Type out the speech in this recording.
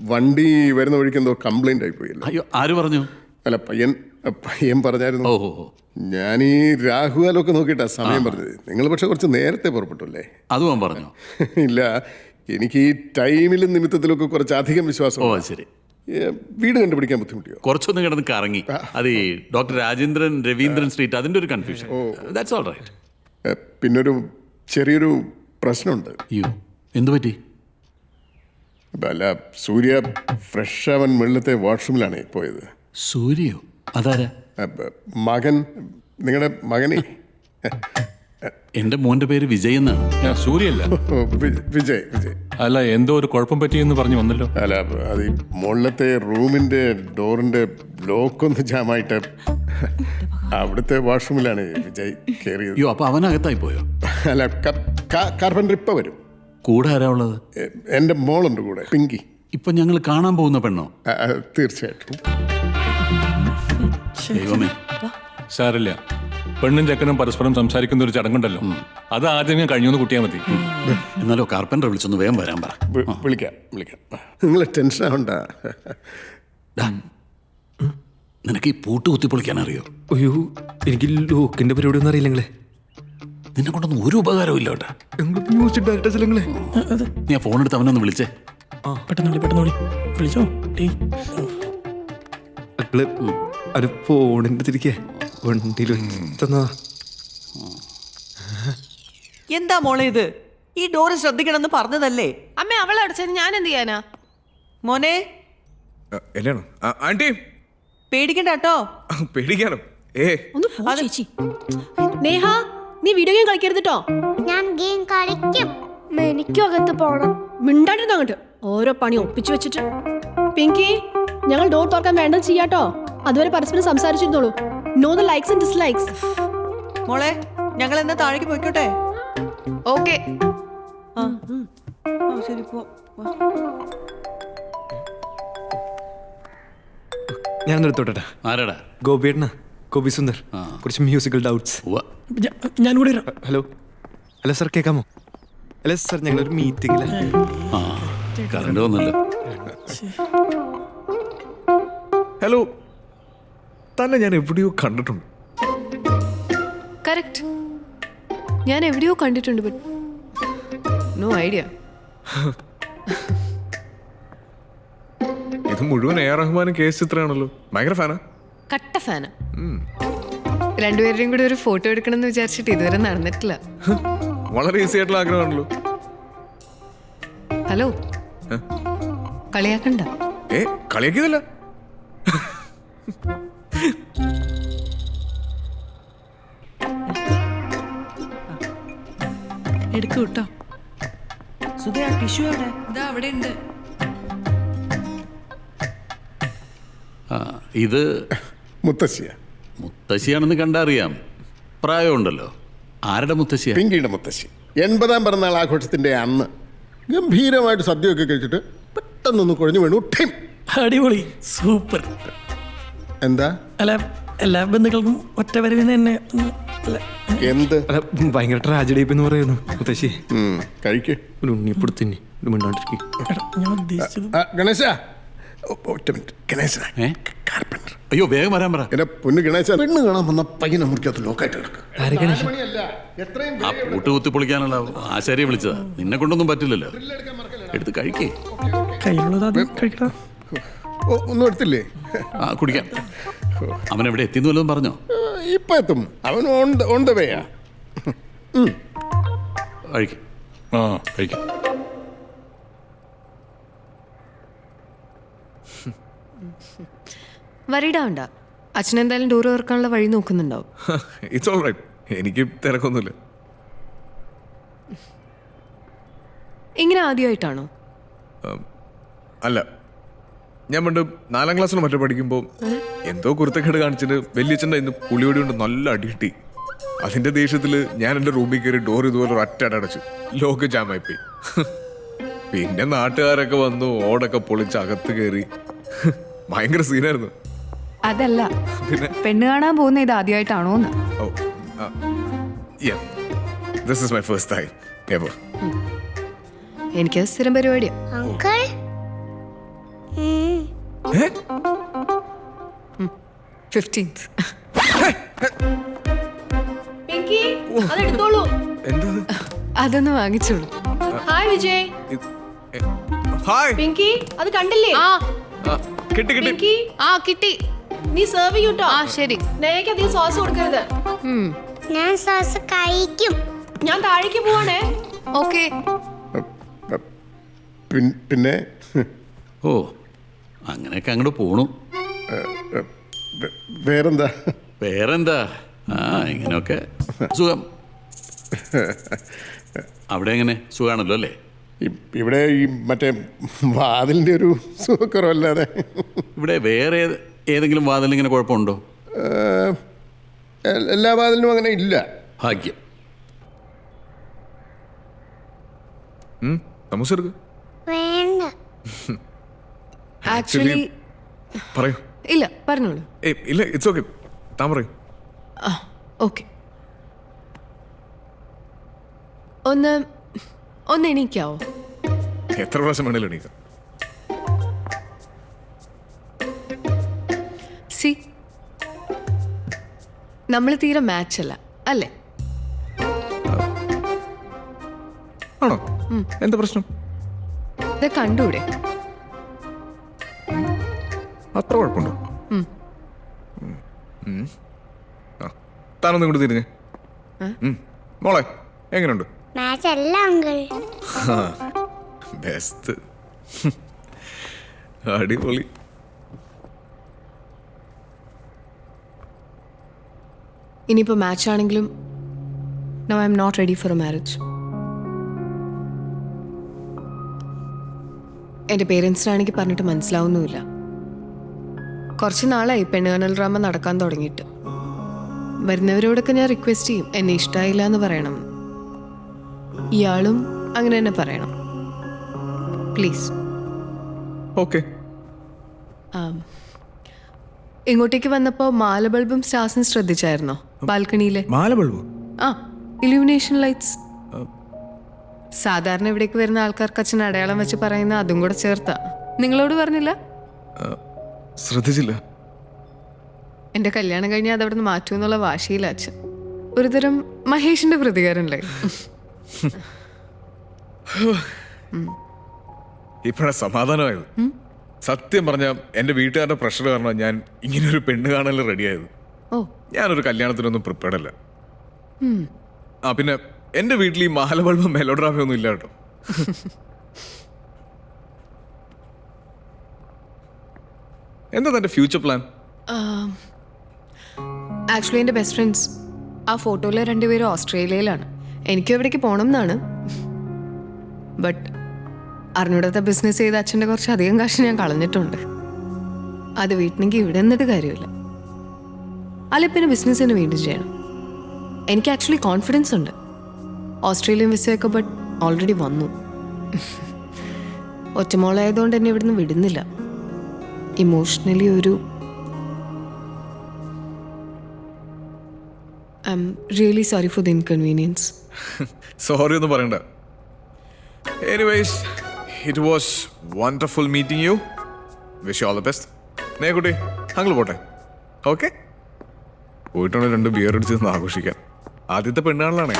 വണ്ടി വരുന്ന വഴിക്ക് എന്തോ കംപ്ലൈന്റ് ആയിപ്പോയില്ല. അയ്യോ, ആര് പറഞ്ഞു? അല്ല, പയ്യൻ പറഞ്ഞായിരുന്നു. ഓ, ഞാൻ ഈ രാഹുകാലമൊക്കെ നോക്കിയിട്ടാ സമയം പറഞ്ഞത്. നിങ്ങൾ പക്ഷെ കുറച്ച് നേരത്തെ പുറപ്പെട്ടു അല്ലേ? അതും അവൻ പറഞ്ഞു. ഇല്ല, എനിക്ക് ഈ ടൈമിലും നിമിത്തത്തിലൊക്കെ കുറച്ച് അധികം വിശ്വാസം. ഓ ശരി. വീട് കണ്ടുപിടിക്കാൻ ബുദ്ധിമുട്ടിയോ? കുറച്ചൊന്നും കിടന്ന് കറങ്ങി. അത് ഈ ഡോക്ടർ രാജേന്ദ്രൻ രവീന്ദ്രൻ സ്ട്രീറ്റ്, അതിൻ്റെ ഒരു കൺഫ്യൂഷൻ. That's all right. പിന്നൊരു ചെറിയൊരു പ്രശ്നമുണ്ട്. അയ്യോ, എന്തു പറ്റി? അല്ല, സൂര്യ ഫ്രഷ് ആവാൻ വെള്ളത്തെ വാഷ്റൂമിലാണ് പോയത്. സൂര്യയോ? അതാരാ? മകൻ, നിങ്ങളുടെ മകനെ. എൻ്റെ മോൻ്റെ പേര് വിജയ് എന്നാണ്. സൂര്യല്ല. വിജയ്. അല്ല, എന്തോ ഒരു കുഴപ്പം പറ്റിയെന്ന് പറഞ്ഞു വന്നല്ലോ. അല്ല, അത് ഈ മുകളിലത്തെ റൂമിന്റെ ഡോറിന്റെ ലോക്കൊന്ന് ജാമായിട്ട് അവിടുത്തെ വാഷ്റൂമിലാണ് വിജയ് കയറിയത്. അയ്യോ, അപ്പൊ അവനകത്തായി പോയോ? അല്ല, കാർപ്പൻ്റർ ഇപ്പം വരും. കൂടെ ആരാ ഉള്ളത്? എൻ്റെ മോളുണ്ട് കൂടെ, പിങ്കി. ഇപ്പൊ ഞങ്ങൾ കാണാൻ പോകുന്ന പെണ്ണോ? തീർച്ചയായിട്ടും. ദൈവമേ. സാറില്ല, പെണ്ണും ചെക്കനും പരസ്പരം സംസാരിക്കുന്ന ഒരു ചടങ്ങുണ്ടല്ലോ, അത് ആദ്യം ഞാൻ കഴിഞ്ഞു കുട്ടിയാൽ മതി. എന്നാലോ കാർപ്പൻ്റർ വിളിച്ചൊന്ന് വേഗം വരാൻ പറ. വിളിക്കാം. നിങ്ങൾ ടെൻഷൻ ആവണ്ട. നിനക്ക് ഈ പൂട്ട് കുത്തിപ്പൊളിക്കാൻ അറിയോ? അയ്യോ, എനിക്ക് ലോക്കിന്റെ പരിപാടി ഒന്നും അറിയില്ലെങ്കിലേ. നിന്നെ കൊണ്ടൊന്നും ഒരു ഉപകാരവും ഇല്ല കേട്ടാ. മ്യൂസിക് ഡയറക്ടേഴ്സ് അല്ലെങ്കിലേ. നീ ആ ഫോണെടുത്ത് അവനൊന്ന് വിളിച്ചേ. പെട്ടെന്ന് വിളിച്ചോ. അത് ഫോണിന്റെ തിരികെ വണ്ടിയിൽ തന്നാ. എന്താ മോളെ ഇത്? ഈ ഡോറ് ശ്രദ്ധിക്കണമെന്ന് പറഞ്ഞതല്ലേ? അമ്മ അവളെ അടച്ചത് ഞാൻ എന്ത് ചെയ്യാനാ? മോനെ എല്ലാണോ ആന്റി? പേടിക്കണ്ട കേട്ടോ. പേടിക്കാനോ? ഒന്ന് പോ ചേച്ചി. നേഹ, നീ വീഡിയോ ഗെയിം കളിക്കരുത് കേട്ടോ. ഞാൻ ഗെയിം കളിക്കും. എനിക്കും അകത്ത് പോണം. മിണ്ടാണ്ടിരുന്ന അങ്ങോട്ട് ഓരോ പണി ഒപ്പിച്ചു വെച്ചിട്ട്. പിങ്കി, ഞങ്ങൾ ഡോർ തുറക്കാൻ വേണ്ടത് ചെയ്യാട്ടോ. അതുവരെ പരസ്പരം സംസാരിച്ചിരുന്നോളൂ. Know the likes and dislikes. മോളെ, ഞങ്ങൾ എന്നാ താഴേക്ക് പോയിക്കോട്ടെ? ഓക്കെ. ശരി, പോ. ഞാൻ നിർത്തോട്ടെ. ആരാടാ? ഗോപിയേട്ടനാ, ഗോപി സുന്ദർ. കുറച്ച് മ്യൂസിക്കൽ ഡൗട്ട്സ്. ഞാൻ കൂടെ വരാം. ഹലോ. അല്ല സാർ, കേൾക്കാമോ? അല്ല സാർ, ഞങ്ങളൊരു മീറ്റിംഗിലാണ്. കറണ്ട് വന്നല്ലോ. ഹലോ, തന്നെ ഞാൻ എവിടെയോ കണ്ടിട്ടുണ്ട്. കറക്റ്റ്, ഞാൻ എവിടെയോ കണ്ടിട്ടുണ്ട്. But no idea. ഇത് മുഴുവൻ എ ആർ റഹ്മാനും കേസ് ചിത്രമാണല്ലോ. ഭയങ്കര ഫാനാ. കട്ട ഫാന. രണ്ടുപേരുടെയും കൂടി ഒരു ഫോട്ടോ എടുക്കണമെന്ന് വിചാരിച്ചിട്ട് ഇതുവരെ നടന്നിട്ടില്ല. വളരെ ഈസി ആയിട്ടുള്ള ആഗ്രഹമാണല്ലോ. ഹലോ, കളിയാക്കണ്ട. കളിയാക്കിയതല്ല. എടുക്കൂട്ടോ. സുധേ, ആ ടിഷ്യൂ എവിടെ? ഇതാ അവിടെ ഉണ്ട്. ഇത് മുത്തശ്ശിയാണെന്ന് കണ്ടറിയാം. പ്രായമുണ്ടല്ലോ. ആരുടെ മുത്തശ്ശിയാ? പിങ്കിയുടെ മുത്തശ്ശി. 80ാം പിറന്നാൾ ആഘോഷത്തിന്റെ അന്ന് ഗംഭീരമായിട്ട് സദ്യയൊക്കെ കഴിച്ചിട്ട് പെട്ടെന്നൊന്ന് കുഴഞ്ഞു വീണു. അടിപൊളി, സൂപ്പർ. എന്താ? അല്ല, എല്ലാ ബന്ധുക്കൾക്കും ഒറ്റ വരവിന് തന്നെ എന്ത്? അല്ല, ഭയങ്കര ട്രാജഡി എന്ന് പറയുന്നു മുത്തശ്ശി. കഴിക്ക്. ഒരു ഉണ്ണിപ്പിടുത്തന്നെ മിണ്ടാണ്ടിരിക്കും. ഞാൻ ഉദ്ദേശിച്ചത്. ഗണേശ, ഒറ്റ മിനിറ്റ്. ഗണേശ, കാർപ്പൻ്റർ. അയ്യോ, വേഗം വരാൻ പറ. എന്റെ പൊന്നു ഗണേശ, പെണ്ണ് കാണാൻ വന്ന പയ്യനെ മുറിക്കകത്ത് ലോക്കായിട്ട് കിടക്കുക. ആ പൂട്ട് കുത്തിപ്പൊളിക്കാനുള്ള ആശാരിയെ വിളിച്ചതാ. നിന്നെ കൊണ്ടൊന്നും പറ്റില്ലല്ലോ. എടുത്ത് കഴിക്കേ. കയ്യിലുള്ളത് കഴിക്കണം. ഒന്നും എടുത്തില്ലേ? കുടിക്കാം. അവൻ എവിടെ എത്തിന്ന് വല്ലതും പറഞ്ഞോ? ഇപ്പൊ എത്തും. അവൻ ഓൺ ദ വേയാ. കഴിക്കും. കഴിക്കാം. വരിടാണ്ട. അച്ഛൻ എന്തായാലും ഡോർ തുറക്കാനുള്ള വഴി നോക്കുന്നുണ്ടാവും. It's all right. എനിക്ക് തിരക്കൊന്നുമില്ല. ഇങ്ങനെ ആദ്യമായിട്ടാണോ? അല്ല, ഞാൻ പണ്ട് 4ാം ക്ലാസ്സിൽ മറ്റോ പഠിക്കുമ്പോൾ എന്തോ കുരുത്തക്കേട് കാണിച്ചിട്ട് വലിയച്ഛൻ്റെ ഇന്ന് പുളിയോടി കൊണ്ട് നല്ല അടി കിട്ടി. അതിന്റെ ദേഷ്യത്തിൽ ഞാൻ എൻ്റെ റൂമിൽ കയറി ഡോർ ഇതുപോലെ ഒരു ഒറ്റ അടച്ചു. ലോക്ക് ജാമായിപ്പോയി. പിന്നെ നാട്ടുകാരൊക്കെ വന്നു, ഓടൊക്കെ പൊളിച്ച് അകത്ത് കയറി. ഭയങ്കര സീനായിരുന്നു. അതല്ല, പെണ്ണ് കാണാൻ പോകുന്ന ഇത് ആദ്യമായിട്ടാണോന്ന്. This is my first time ever. എനിക്കത് സ്ഥിരം പരിപാടിയാ. Uncle, 15th. പിങ്കി അത് എടുത്തോളൂ. എന്താ അതൊന്ന് വാങ്ങിച്ചോളൂ. ഹായ് വിജയ്. ഹായ് പിങ്കി അത് കണ്ടില്ലേ? കിട്ടി കിട്ടി പിങ്കി കിട്ടി. നീ സെർവ് ചെയ്യൂട്ടോ. ശരി. നേക്ക് അധികം സോസ് കൊടുക്കരുത്. ഞാൻ സോസ് കഴിക്കും. ഞാൻ താഴേക്ക് പോവാണേ. ഓക്കെ. പിന്നെ ഓ അങ്ങനെയൊക്കെ അങ്ങോട്ട് പോണു. വേറെന്താ? വേറെന്താ, ഇങ്ങനെയൊക്കെ സുഖം. അവിടെ എങ്ങനെ സുഖാണല്ലോ അല്ലേ? ഇവിടെ ഈ മറ്റേ വാതിലിൻ്റെ ഒരു സുഖക്കുറവല്ലാതെ. ഇവിടെ വേറെ ഏതെങ്കിലും വാതിലിന് ഇങ്ങനെ കുഴപ്പമുണ്ടോ? എല്ലാ വാതിലിനും അങ്ങനെ ഇല്ല. ഭാഗ്യം. സമൂസ എടുക്ക്. വേണ്ട. ആക്ച്വലി പറയൂ. ഇല്ല, പറഞ്ഞോളൂ. ഇല്ല, ഇറ്റ്സ് ഓക്കെ. താൻ പറയൂ. ഓക്കെ. ഒന്ന് എണീക്കാവോ? എത്ര പ്രാവശ്യം വേണേലും എണീക്കാം. സി, നമ്മൾ തീരെ മാച്ച് അല്ല അല്ലേ? ആണോ? എന്താ പ്രശ്നം? ഇത് കണ്ടൂടെ? അത്ര കുഴപ്പമുണ്ടോ? താനൊന്നും ഇങ്ങോട്ട് തിരിഞ്ഞ്. മോളെ എങ്ങനെയുണ്ട്? മാച്ച് അല്ല അങ്കിൾ. ബെസ്റ്റ്. അടിപൊളി. ഇനിയിപ്പോൾ മാച്ച് ആണെങ്കിലും no, I am not ready for a marriage. എൻ്റെ പേരൻസിനാണെങ്കിൽ പറഞ്ഞിട്ട് മനസ്സിലാവുന്നുമില്ല. കുറച്ച് നാളായി പെണ്ണുകാണൽ ഡ്രാമ നടക്കാൻ തുടങ്ങിയിട്ട്. വരുന്നവരോടൊക്കെ ഞാൻ റിക്വസ്റ്റ് ചെയ്യും എന്നെ ഇഷ്ടമായില്ല എന്ന് പറയണം. ഇയാളും അങ്ങനെ തന്നെ പറയണം പ്ലീസ്. ഓക്കെ. ഇങ്ങോട്ടേക്ക് വന്നപ്പോൾ മാല ബൾബും സ്റ്റാർസും ശ്രദ്ധിച്ചായിരുന്നോ ബാൽക്കണിയിലെ? മാല ബൾബ്? Illumination lights. സാധാരണ ഇവിടേക്ക് വരുന്ന ആൾക്കാർക്ക് അച്ഛൻ അടയാളം വെച്ച് പറയുന്ന അതും കൂടെ ചേർത്താ. നിങ്ങളോട് പറഞ്ഞില്ല? ശ്രദ്ധിച്ചില്ല. എൻ്റെ കല്യാണം കഴിഞ്ഞാൽ അതവിടെ നിന്ന് മാറ്റുമെന്നുള്ള വാശിയില്ല അച്ഛൻ. ഒരുതരം മഹേഷിന്റെ പ്രതികാരമല്ലേ? ഇപ്പോഴാണ് സമാധാനമായത്. സത്യം പറഞ്ഞ എൻ്റെ വീട്ടുകാരുടെ പ്രഷർ കാരണം ഞാൻ ഇങ്ങനൊരു പെണ്ണ് കാണാൻ റെഡിയായത്. ഞാനൊരു കല്യാണത്തിനൊന്നും പ്രിപ്പയർഡ് അല്ല. പിന്നെ എൻ്റെ വീട്ടിൽ ഈ മാല ബൾബ് മെലോഡ്രാമയൊന്നും ഇല്ല കേട്ടോ. എന്താ തൻ്റെ ഫ്യൂച്ചർ പ്ലാൻ? ആക്ച്വലി എൻ്റെ ബെസ്റ്റ് ഫ്രണ്ട്സ് ആ ഫോട്ടോയിലെ രണ്ടുപേരും ഓസ്ട്രേലിയയിലാണ്. എനിക്കും എവിടേക്ക് പോകണം എന്നാണ്. ബട്ട് അറിഞ്ഞൂടത്തെ ബിസിനസ് ചെയ്ത് അച്ഛൻ്റെ കുറച്ചധികം കാശ് ഞാൻ കളഞ്ഞിട്ടുണ്ട്. അത് വീട്ടിനെങ്കിൽ ഇവിടെ നിന്നിട്ട് കാര്യമില്ല. അല്ലെ പിന്നെ ബിസിനസ് തന്നെ വീണ്ടും ചെയ്യണം. എനിക്ക് ആക്ച്വലി കോൺഫിഡൻസ് ഉണ്ട്. ഓസ്ട്രേലിയൻ വിസയൊക്കെ ബട്ട് ഓൾറെഡി വന്നു. ഒറ്റമോളായതുകൊണ്ട് എന്നെ ഇവിടുന്ന് വിടുന്നില്ല. ഇമോഷണലി ഒരു I am really sorry for the inconvenience. Sorry ഒന്നും പറയണ്ട. Anyways it was wonderful meeting you. Wish you all the best. നേക്കുട്ടി ഞങ്ങൾ പോട്ടെ. ഓക്കെ, പോയിട്ടുണ്ടെങ്കിൽ 2 ബിയർ അടിച്ച് ആഘോഷിക്കാം. ആദ്യത്തെ പെണ്ണുകാണലാണേ.